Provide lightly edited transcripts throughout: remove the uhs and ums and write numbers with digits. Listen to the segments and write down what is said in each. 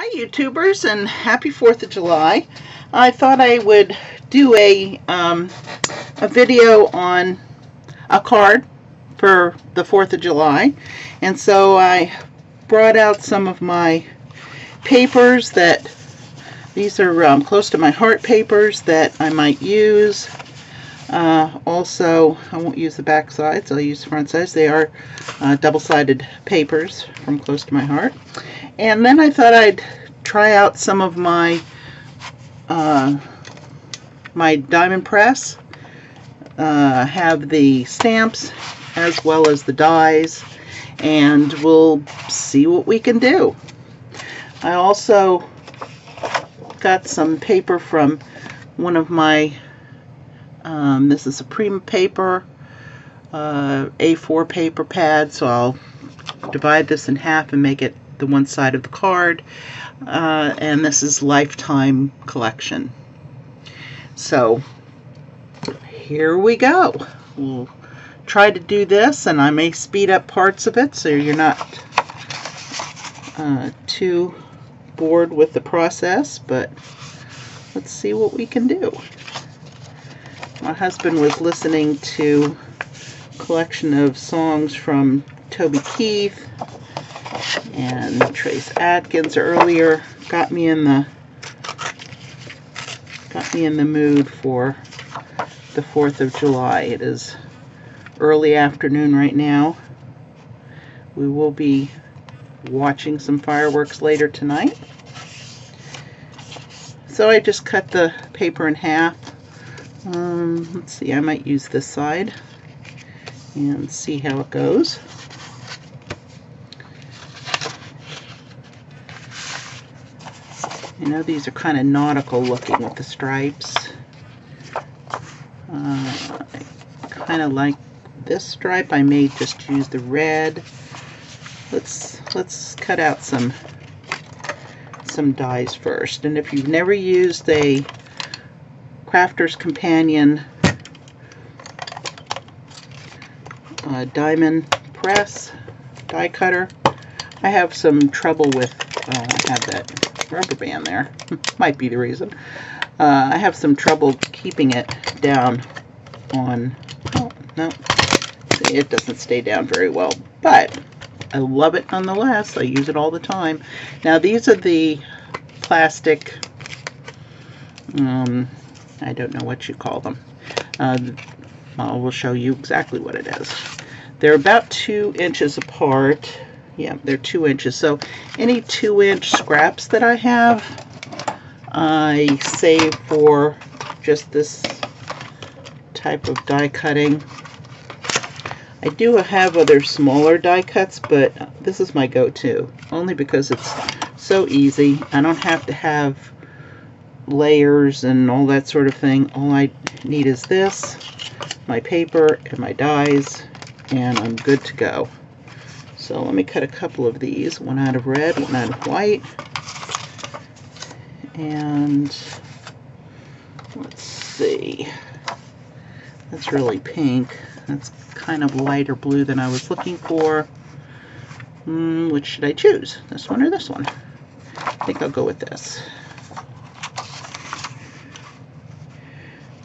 Hi YouTubers, and happy 4th of July. I thought I would do a video on a card for the 4th of July, and so I brought out some of my papers that these are close to my heart papers that I might use. Also, I won't use the back sides, I'll use the front sides. They are double-sided papers from close to my heart. And then I thought I'd try out some of my my diamond press. Have the stamps as well as the dies, and we'll see what we can do. I also got some paper from one of my this is Supreme paper, A4 paper pad, so I'll divide this in half and make it the one side of the card, and this is Lifetime Collection. So here we go. We'll try to do this, and I may speed up parts of it so you're not too bored with the process, but let's see what we can do. My husband was listening to a collection of songs from Toby Keith and Trace Adkins earlier. Got me in the mood for the 4th of July. It is early afternoon right now. We will be watching some fireworks later tonight. So I just cut the paper in half. Let's see, I might use this side and see how it goes. You know, these are kind of nautical looking with the stripes. I kind of like this stripe. I may just use the red. Let's cut out some dies first. And if you've never used a Crafter's Companion diamond press die cutter, I have some trouble with I have that rubber band there. Might be the reason. I have some trouble keeping it down on, oh no, see, it doesn't stay down very well, but I love it nonetheless. I use it all the time. Now these are the plastic, I don't know what you call them. I will show you exactly what it is. They're about 2 inches apart. Yeah, they're 2 inches. So any 2-inch scraps that I have, I save for just this type of die cutting. I do have other smaller die cuts, but this is my go-to, only because it's so easy. I don't have to have layers and all that sort of thing. All I need is this, my paper, and my dies, and I'm good to go. So let me cut a couple of these, one out of red, one out of white, and let's see, that's really pink. That's kind of lighter blue than I was looking for. Which should I choose? This one or this one? I think I'll go with this.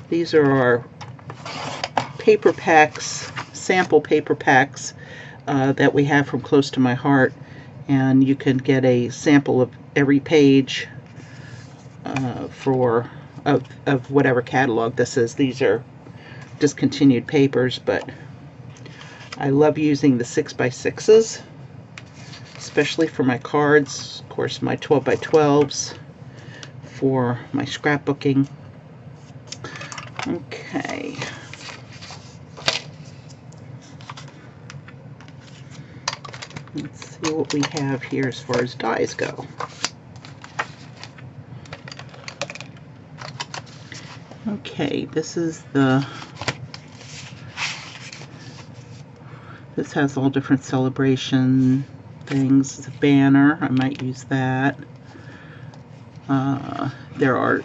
These are our paper packs, sample paper packs that we have from Close to My Heart, and you can get a sample of every page of whatever catalog this is. These are discontinued papers, but I love using the 6x6s, especially for my cards. Of course, my 12x12s for my scrapbooking. Okay. Let's see what we have here as far as dies go. Okay, this is the, this has all different celebration things. It's a banner. I might use that. There are,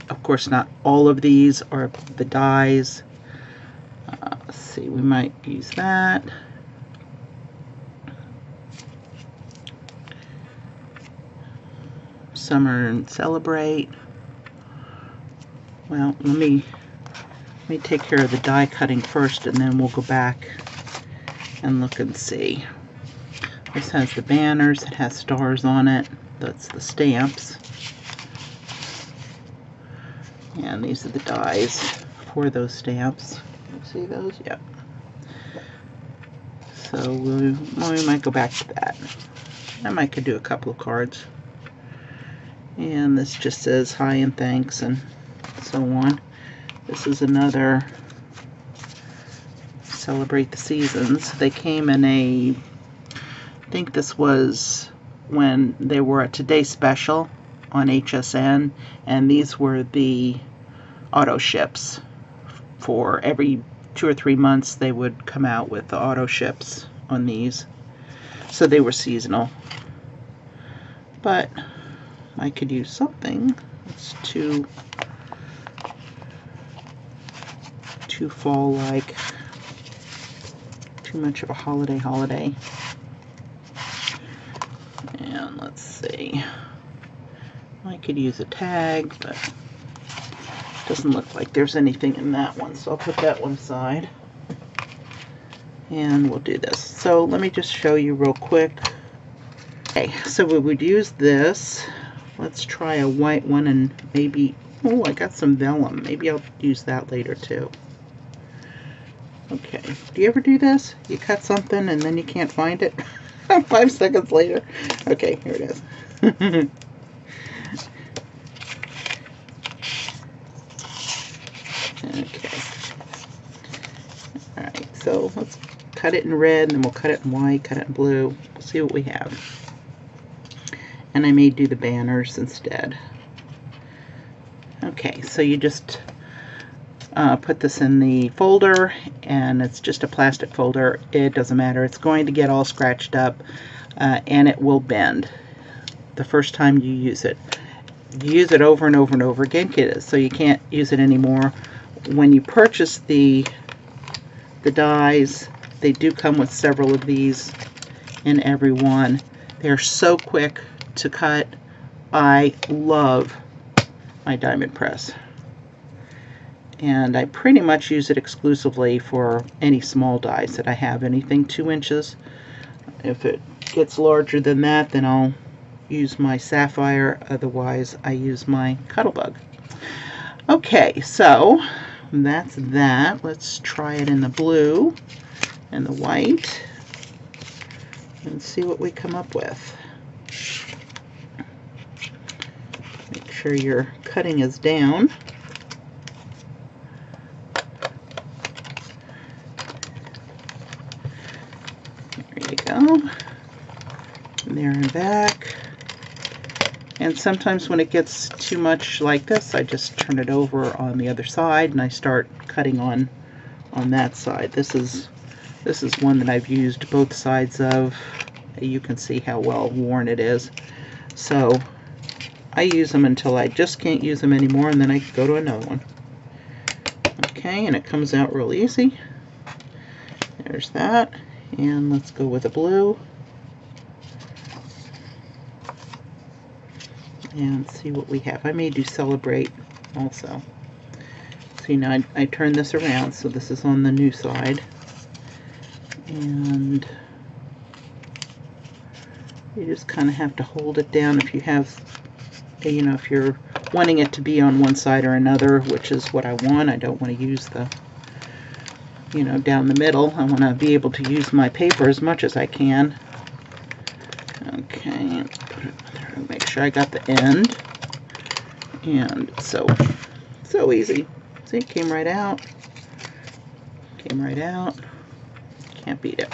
of course, not all of these are the dies. Let's see, we might use that. Summer and Celebrate. Well, let me take care of the die cutting first, and then we'll go back and look and see. This has the banners. It has stars on it. That's the stamps. And these are the dies for those stamps. You see those? Yep. So we might go back to that. I might could do a couple of cards. And this just says hi and thanks and so on. This is another Celebrate the Seasons. They came in a, I think this was when they were a Today Special on HSN, and these were the auto ships. For every 2 or 3 months they would come out with the auto ships on these. So they were seasonal. But I could use something. It's too fall-like. Too much of a holiday. And let's see. I could use a tag, but it doesn't look like there's anything in that one, so I'll put that one aside. And we'll do this. So let me just show you real quick. Okay, so we would use this. Let's try a white one, and maybe, oh, I got some vellum. Maybe I'll use that later too. Okay, do you ever do this? You cut something and then you can't find it 5 seconds later? Okay, here it is. Okay. Alright, so let's cut it in red, and then we'll cut it in white, cut it in blue. We'll see what we have. And I may do the banners instead. Okay, so you just put this in the folder, and it's just a plastic folder. It doesn't matter. It's going to get all scratched up, and it will bend the first time you use it. You use it over and over and over again, so you can't use it anymore. When you purchase the dies, they do come with several of these in every one. They're so quick to cut. I love my diamond press, and I pretty much use it exclusively for any small dies that I have. Anything 2 inches. If it gets larger than that, then I'll use my sapphire. Otherwise I use my Cuttlebug. Okay, so that's that. Let's try it in the blue and the white and see what we come up with. Make sure your cutting is down. There you go. There and back. And sometimes when it gets too much like this, I just turn it over on the other side and I start cutting on that side. This is one that I've used both sides of. You can see how well worn it is. So I use them until I just can't use them anymore, and then I go to another one. Okay, and it comes out real easy. There's that. And let's go with a blue. And see what we have. I may do Celebrate also. See, now I turn this around, so this is on the new side. And you just kind of have to hold it down if you have, you know, if you're wanting it to be on one side or another, which is what I want. I don't want to use the, you know, down the middle. I want to be able to use my paper as much as I can. Okay, put it through, make sure I got the end. And so easy. See, it came right out. Came right out. Can't beat it.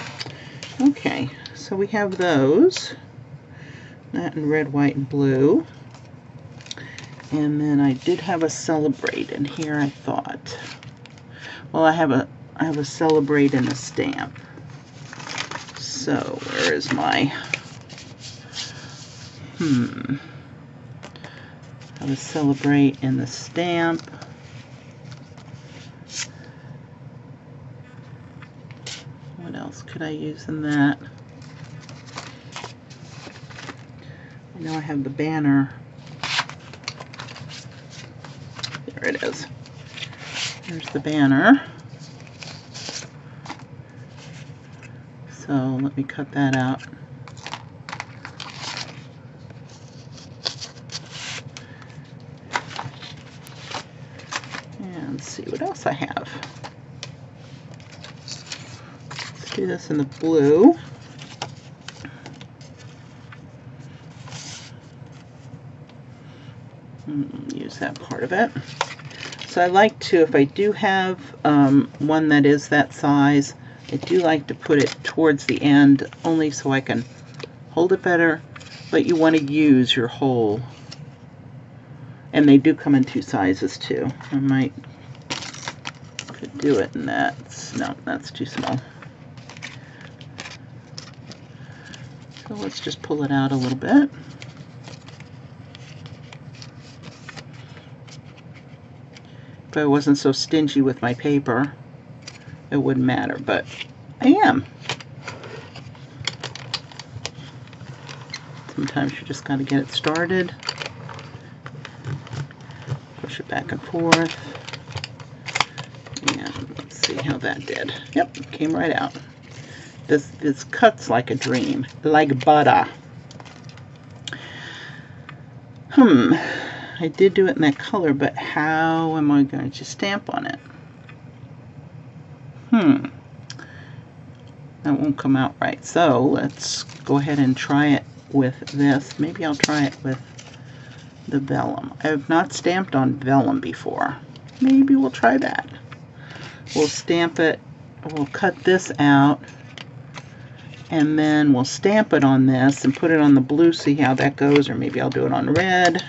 Okay, so we have those. That in red, white, and blue. And then I did have a Celebrate in here, I thought. Well, I have a Celebrate and a stamp. So where is my I have a Celebrate and the stamp. What else could I use in that? I know I have the banner There it is. Here's the banner. So let me cut that out. And see what else I have. Let's do this in the blue. Use that part of it. So I like to, if I do have one that is that size, I do like to put it towards the end, only so I can hold it better, but you want to use your whole. And they do come in 2 sizes too. I could do it in that. No, that's too small. So let's just pull it out a little bit. If I wasn't so stingy with my paper, it wouldn't matter, but I am. Sometimes you just got to get it started. Push it back and forth. And let's see how that did. Yep, came right out. This cuts like a dream, like butter. I did do it in that color, but how am I going to stamp on it? That won't come out right. So let's go ahead and try it with this. Maybe I'll try it with the vellum. I have not stamped on vellum before. Maybe we'll try that. We'll stamp it, we'll cut this out, and then we'll stamp it on this and put it on the blue, see how that goes, or maybe I'll do it on red.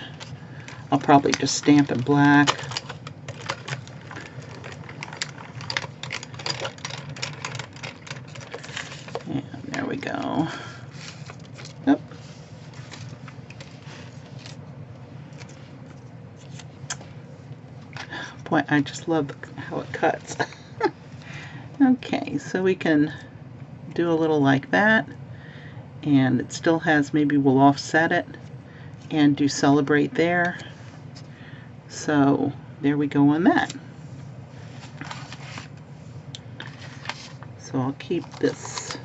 I'll probably just stamp in black. And there we go. Yep. Boy, I just love how it cuts. Okay, so we can do a little like that, and it still has, maybe we'll offset it and do celebrate there. So there we go on that. So I'll keep this.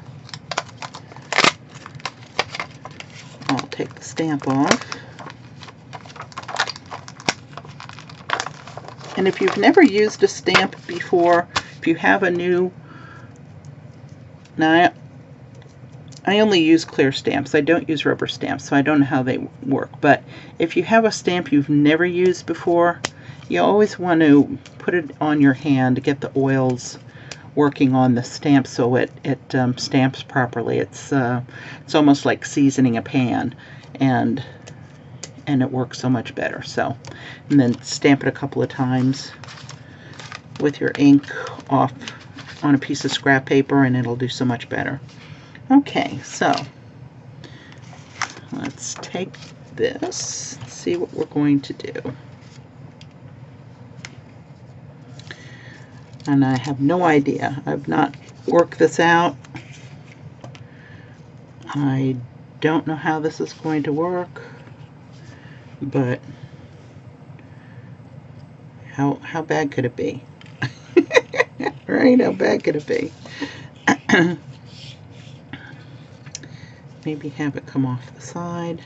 I'll take the stamp off. And if you've never used a stamp before, if you have a new, now I only use clear stamps. I don't use rubber stamps, so I don't know how they work. But if you have a stamp you've never used before, you always want to put it on your hand to get the oils working on the stamp so it stamps properly. It's almost like seasoning a pan, and it works so much better. So, and then stamp it a couple of times with your ink off on a piece of scrap paper, and it'll do so much better. Okay, so let's take this, see what we're going to do. And I have no idea. I've not worked this out. I don't know how this is going to work, but how bad could it be? Right? How bad could it be? Maybe have it come off the side.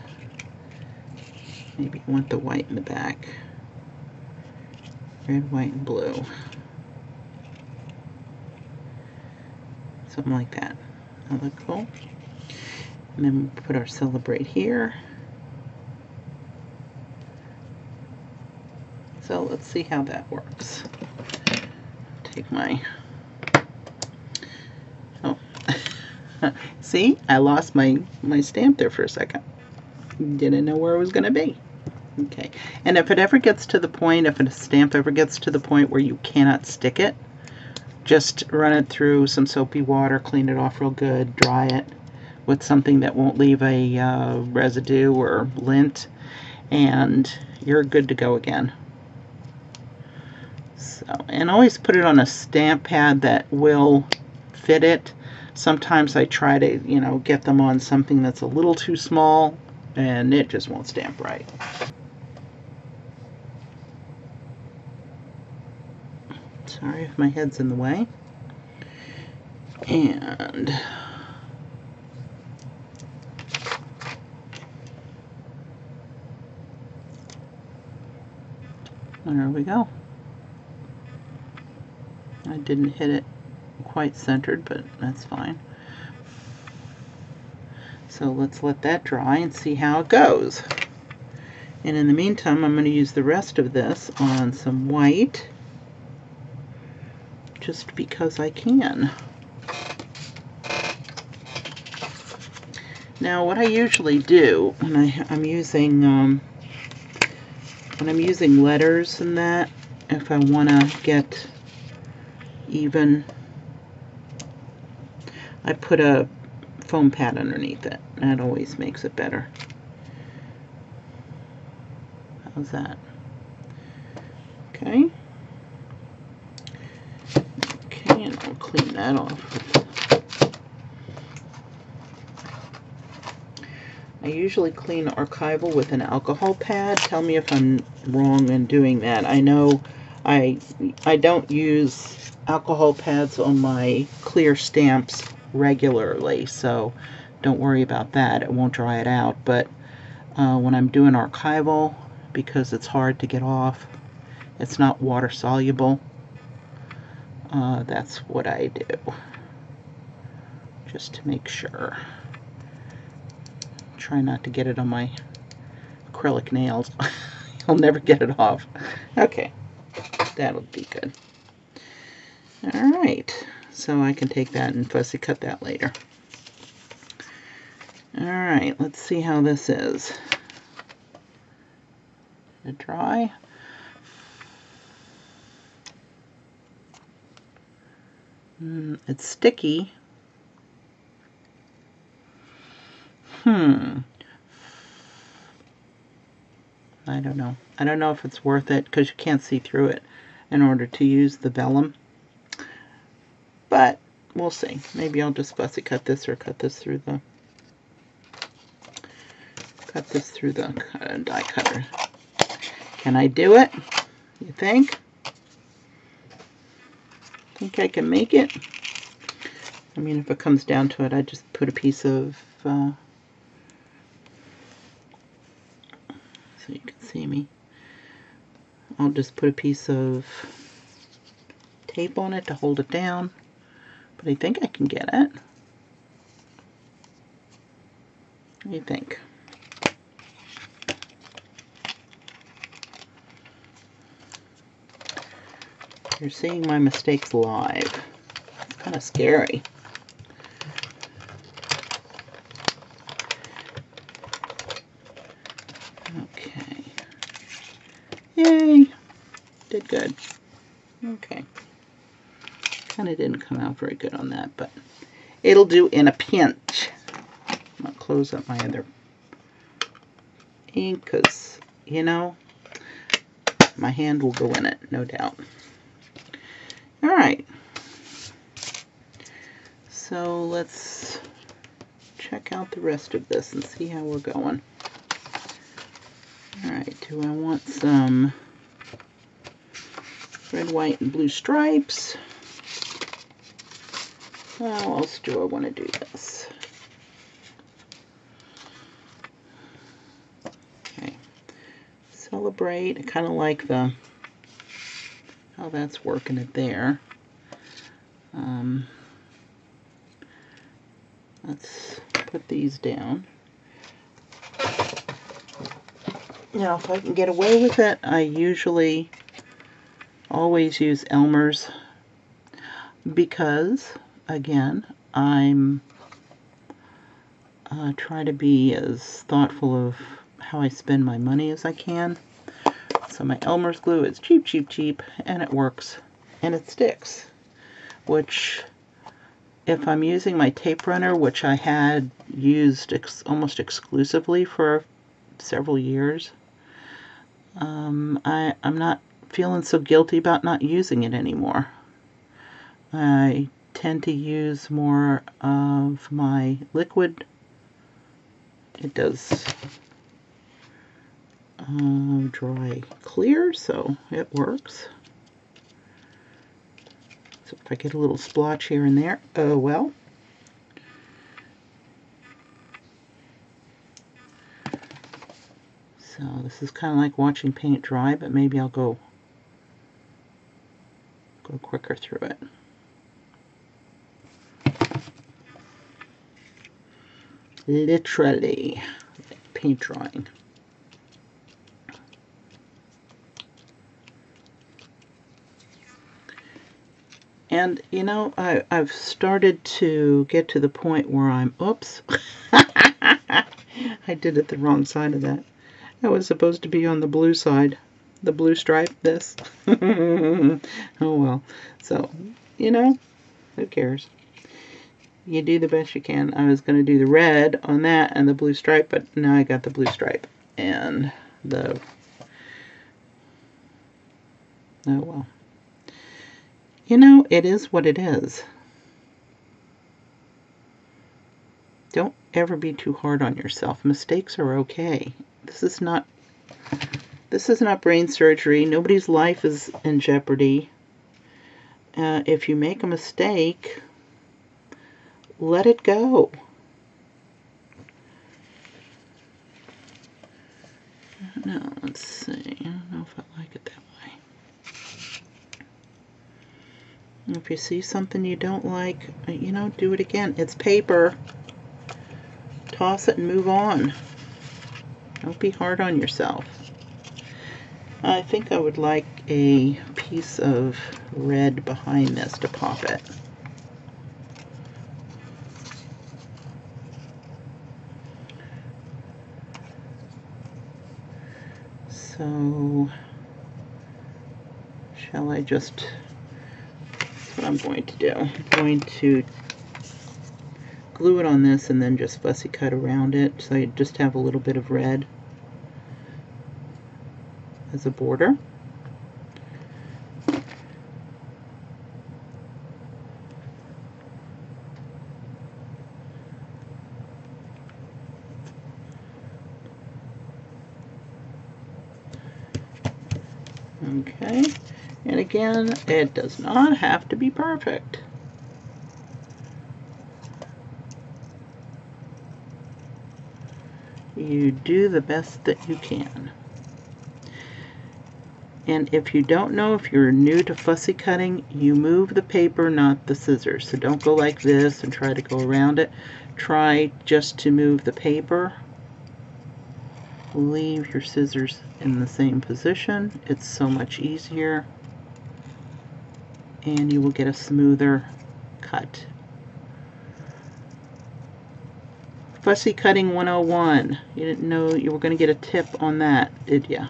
Maybe you want the white in the back. Red, white, and blue. Something like that. That look cool. And then we'll put our celebrate here. So let's see how that works. Take my... Oh. See? I lost my stamp there for a second. Didn't know where it was going to be. Okay. And if it ever gets to the point, if a stamp ever gets to the point where you cannot stick it, just run it through some soapy water, clean it off real good, dry it with something that won't leave a residue or lint, and you're good to go again. So, and always put it on a stamp pad that will fit it. Sometimes I try to, you know, get them on something that's a little too small, and it just won't stamp right. Sorry if my head's in the way. And there we go. I didn't hit it quite centered, but that's fine. So let's let that dry and see how it goes. And in the meantime, I'm going to use the rest of this on some white, just because I can. Now, what I usually do when I'm using letters and that, if I want to get even, I put a foam pad underneath it. That always makes it better. How's that? Okay. Okay, and I'll clean that off. I usually clean archival with an alcohol pad. Tell me if I'm wrong in doing that. I know I don't use alcohol pads on my clear stamps regularly, so don't worry about that. It won't dry it out. But when I'm doing archival, because it's hard to get off, it's not water soluble, that's what I do, just to make sure. Try not to get it on my acrylic nails. I'll never get it off. Okay, that'll be good. Alright, so I can take that and fussy cut that later. Alright, let's see how this is. It dry? It's sticky. I don't know. I don't know if it's worth it because you can't see through it in order to use the vellum. But we'll see. Maybe I'll just fussy cut this or cut this through the die cutter. Can I do it? You think? Think I can make it? I mean, if it comes down to it, I just put a piece of so you can see me. I'll just put a piece of tape on it to hold it down, but I think I can get it. What do you think? You're seeing my mistakes live. It's kind of scary. Okay. Yay! Did good. Okay. Kind of didn't come out very good on that, but it'll do in a pinch. I'm going to close up my other ink because, you know, my hand will go in it, no doubt. Alright. So let's check out the rest of this and see how we're going. Alright, do I want some red, white, and blue stripes? How else do I want to do this? Okay. Celebrate. I kind of like the how that's working it there. Let's put these down. Now, if I can get away with it, I usually always use Elmer's because, again, I'm try to be as thoughtful of how I spend my money as I can. So my Elmer's glue is cheap, cheap, cheap, and it works, and it sticks. Which, if I'm using my tape runner, which I had used almost exclusively for several years, I'm not feeling so guilty about not using it anymore. I tend to use more of my liquid. It does dry clear, so it works. If I get a little splotch here and there, oh well. So this is kind of like watching paint dry, but maybe I'll go quicker through it. Literally paint drawing. And you know, I've started to get to the point where I'm, oops, I did it the wrong side of that. I was supposed to be on the blue side, the blue stripe, this. Oh well. So, you know, who cares? You do the best you can. I was going to do the red on that and the blue stripe, but now I got the blue stripe and the, oh well. You know, it is what it is. Don't ever be too hard on yourself. Mistakes are okay. This is not brain surgery. Nobody's life is in jeopardy. If you make a mistake, let it go. Now, let's see. I don't know if I like it that way. If you see something you don't like, you know, do it again. It's paper. Toss it and move on. Don't be hard on yourself. I think I would like a piece of red behind this to pop it. So, shall I just, that's what I'm going to do. I'm going to glue it on this and then just fussy cut around it so you just have a little bit of red as a border. Okay, and again, it does not have to be perfect. You do the best that you can. And if you don't know, if you're new to fussy cutting, you move the paper, not the scissors. So don't go like this and try to go around it. Try just to move the paper. Leave your scissors in the same position. It's so much easier. And you will get a smoother cut. Fussy Cutting 101. You didn't know you were going to get a tip on that, did ya?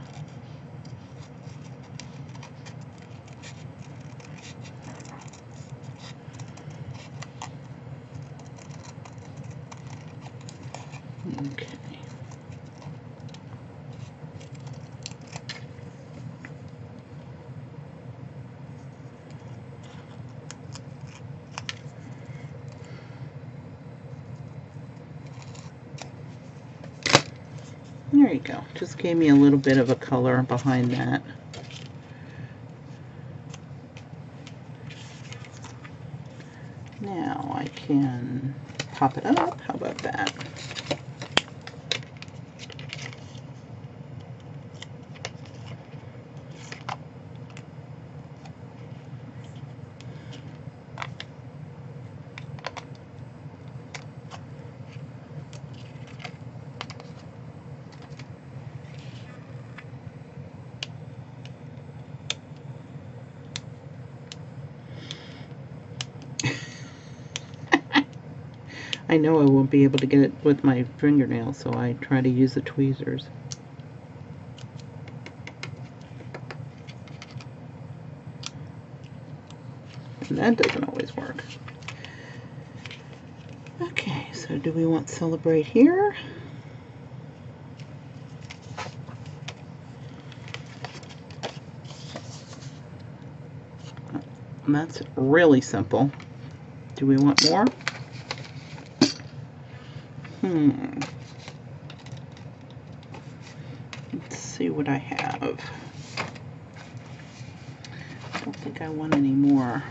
Okay. There you go. Just gave me a little bit of a color behind that. Now I can pop it up. How about that? I know I won't be able to get it with my fingernails, so I try to use the tweezers. And that doesn't always work. Okay, so do we want Celebrate here? And that's really simple. Do we want more? Let's see what I have. I don't think I want any more.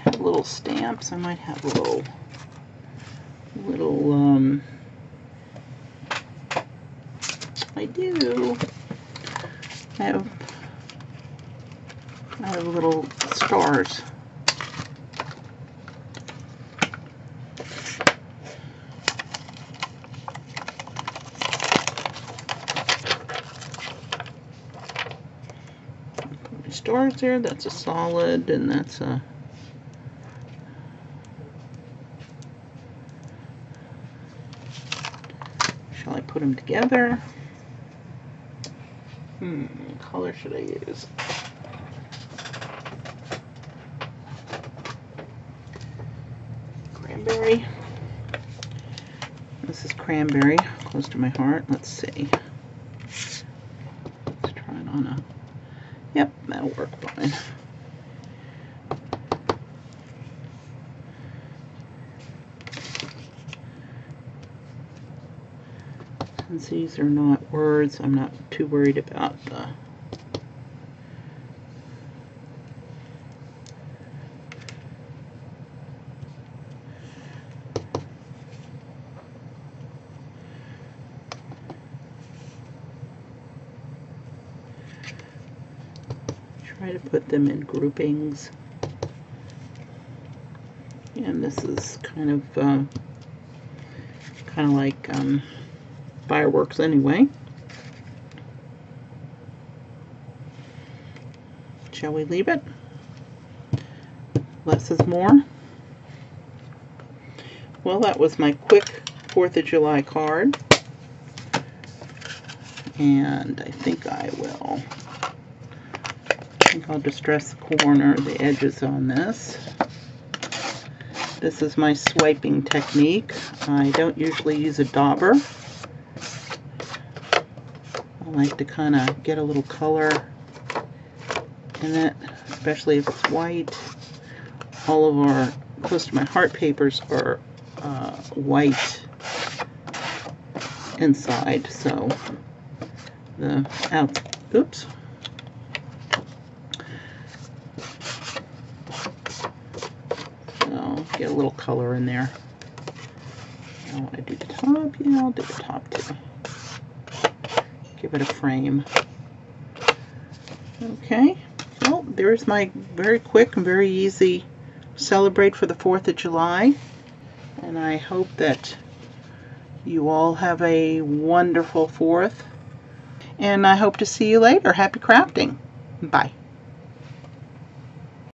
have little stamps. I might have little I do. I have little stars. Put my stars there. That's a solid, and that's a shall I put them together? What color should I use? Cranberry. This is cranberry, close to my heart. Let's see. Let's try it on a... Yep, that'll work fine. Since these are not words, I'm not too worried about the try to put them in groupings. And this is kind of like fireworks anyway. Shall we leave it? Less is more. Well, that was my quick 4th of July card. And I think I'll distress the corner, the edges on this. This is my swiping technique. I don't usually use a dauber. I like to kind of get a little color in it, especially if it's white. All of our close to my heart papers are white inside, so the oops. So get a little color in there. I want to do the top. Yeah, I'll do the top too. Give it a frame. Okay, well, there's my very quick and very easy celebrate for the 4th of July. And I hope that you all have a wonderful 4th. And I hope to see you later. Happy crafting. Bye.